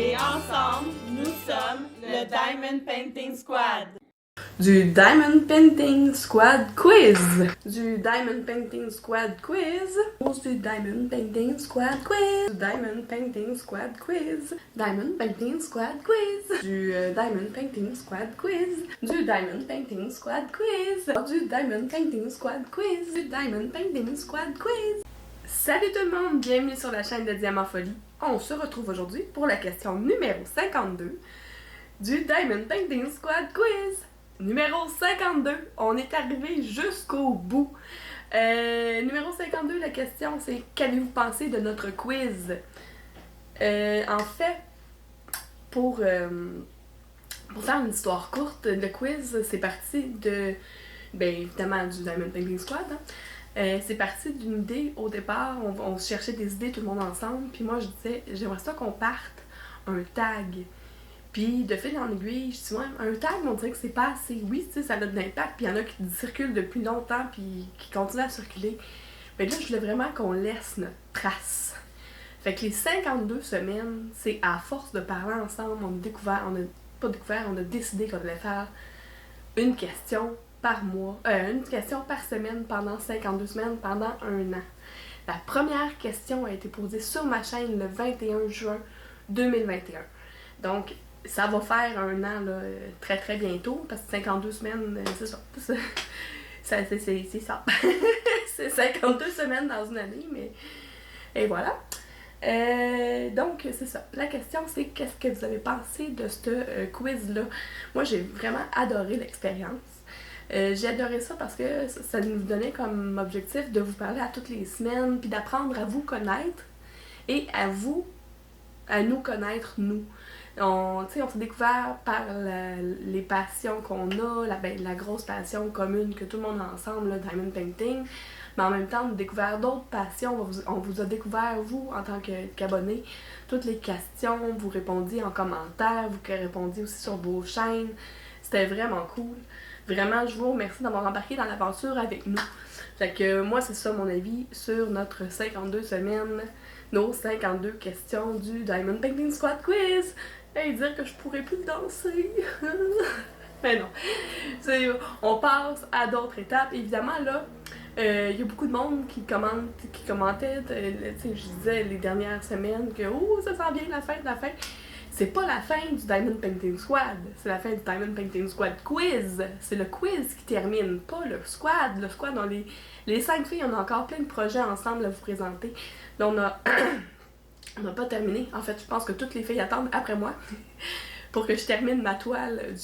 Et ensemble, nous sommes le Diamond Painting Squad. Du Diamond Painting Squad Quiz! Du Diamond Painting Squad Quiz! Du Diamond Painting Squad Quiz! Du Diamond Painting Squad Quiz! Diamond Painting Squad Quiz! Du Diamond Painting Squad Quiz! Du Diamond Painting Squad Quiz! Du Diamond Painting Squad Quiz! Du Diamond Painting Squad Quiz! Salut tout le monde! Bienvenue sur la chaîne de Diamant Folie. On se retrouve aujourd'hui pour la question numéro 52 du Diamond Painting Squad Quiz! Numéro 52, on est arrivé jusqu'au bout. Numéro 52, la question c'est qu'avez-vous pensé de notre quiz? En fait, pour faire une histoire courte, le quiz c'est parti de, évidemment du Diamond Painting Squad. C'est parti d'une idée au départ, on cherchait des idées tout le monde ensemble, puis moi je disais j'aimerais ça qu'on parte un tag. Puis de fil en aiguille, je dis ouais, un tag, on dirait que c'est pas assez. Oui, tu sais, ça a de l'impact, puis il y en a qui circulent depuis longtemps, puis qui continuent à circuler. Mais là, je voulais vraiment qu'on laisse notre trace. Fait que les 52 semaines, c'est à force de parler ensemble, on a décidé qu'on allait faire une question par mois, une question par semaine pendant 52 semaines, pendant un an. La première question a été posée sur ma chaîne le 21 juin 2021. Donc, ça va faire un an là, très très bientôt, parce que 52 semaines, c'est ça. C'est ça. C'est 52 semaines dans une année, mais... Et voilà. Donc, c'est ça. La question, c'est qu'est-ce que vous avez pensé de ce quiz-là? Moi, j'ai vraiment adoré l'expérience. J'ai adoré ça parce que ça nous donnait comme objectif de vous parler à toutes les semaines, puis d'apprendre à vous connaître et à nous connaître, nous. On s'est découvert par les passions qu'on a, la grosse passion commune que tout le monde a ensemble, le Diamond Painting. Mais en même temps, on a découvert d'autres passions. On vous a découvert, vous, en tant qu'abonnés, toutes les questions. Vous répondiez en commentaire, vous répondiez aussi sur vos chaînes. C'était vraiment cool. Vraiment, je vous remercie d'avoir embarqué dans l'aventure avec nous. Fait que moi, c'est ça mon avis sur notre 52 semaines, nos 52 questions du Diamond Painting Squad Quiz. Et dire que je pourrais plus danser. Mais non. On passe à d'autres étapes. Évidemment, là, il y a beaucoup de monde qui commentait. Je disais les dernières semaines que oh, ça sent bien la fin. C'est pas la fin du Diamond Painting Squad. C'est la fin du Diamond Painting Squad Quiz. C'est le quiz qui termine, pas le squad. Le squad, les 5 filles, on a encore plein de projets ensemble à vous présenter. Donc, on n'a pas terminé. En fait, je pense que toutes les filles attendent après moi pour que je termine ma toile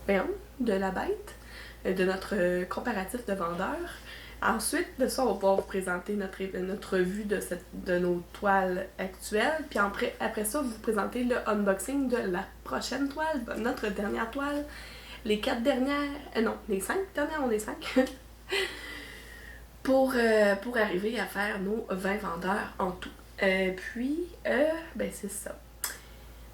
de la bête, de notre comparatif de vendeurs. Ensuite de ça, on va pouvoir vous présenter notre vue de nos toiles actuelles. Puis après ça, vous présenter le unboxing de la prochaine toile, notre dernière toile. Les 4 dernières... les 5 dernières, on est 5. Pour arriver à faire nos 20 vendeurs en tout. C'est ça.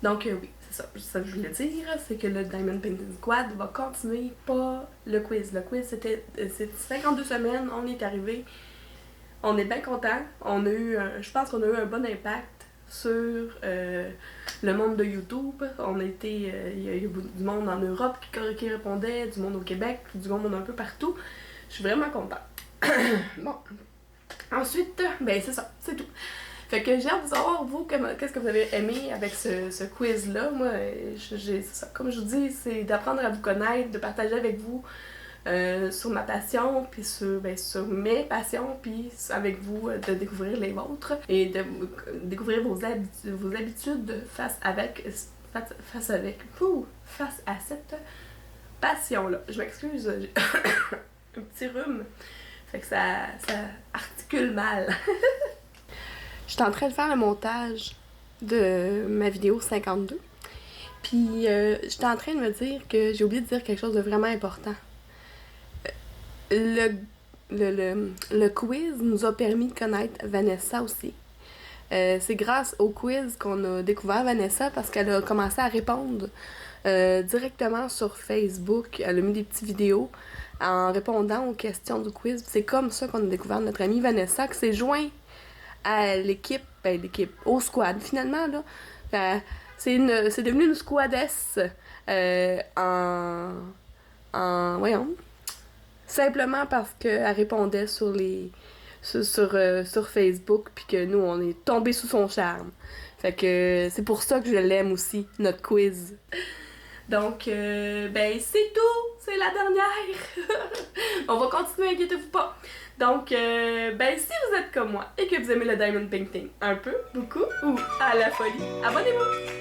Donc oui, c'est ça. Ça que je voulais dire, c'est que le Diamond Painting Squad va continuer, pas le quiz. Le quiz, c'était 52 semaines, on est arrivé. On est bien contents. Je pense qu'on a eu un bon impact sur le monde de YouTube. Il y a eu du monde en Europe qui répondait, du monde au Québec, du monde un peu partout. Je suis vraiment contente. Bon. Ensuite, c'est ça, c'est tout. Fait que j'ai hâte de savoir, vous, qu'est-ce que vous avez aimé avec ce quiz-là. Moi, c'est ça. Comme je vous dis, c'est d'apprendre à vous connaître, de partager avec vous sur ma passion, puis sur mes passions, puis avec vous, de découvrir les vôtres et de découvrir vos habitudes face à cette passion-là. Je m'excuse, j'ai un petit rhume. Fait que ça articule mal. J'étais en train de faire le montage de ma vidéo 52. Puis j'étais en train de me dire que j'ai oublié de dire quelque chose de vraiment important. Le quiz nous a permis de connaître Vanessa aussi. C'est grâce au quiz qu'on a découvert Vanessa parce qu'elle a commencé à répondre directement sur Facebook. Elle a mis des petites vidéos en répondant aux questions du quiz. C'est comme ça qu'on a découvert notre amie Vanessa qui s'est jointe à l'équipe ben, l'équipe, au squad finalement, là. C'est devenu une squadesse voyons, simplement parce qu'elle répondait sur Facebook, puis que nous, on est tombé sous son charme. Fait que c'est pour ça que je l'aime aussi, notre quiz. Donc, ben, c'est tout! C'est la dernière! On va continuer, inquiétez-vous pas! Donc, ben, si vous êtes comme moi et que vous aimez le diamond painting un peu, beaucoup ou à la folie, abonnez-vous!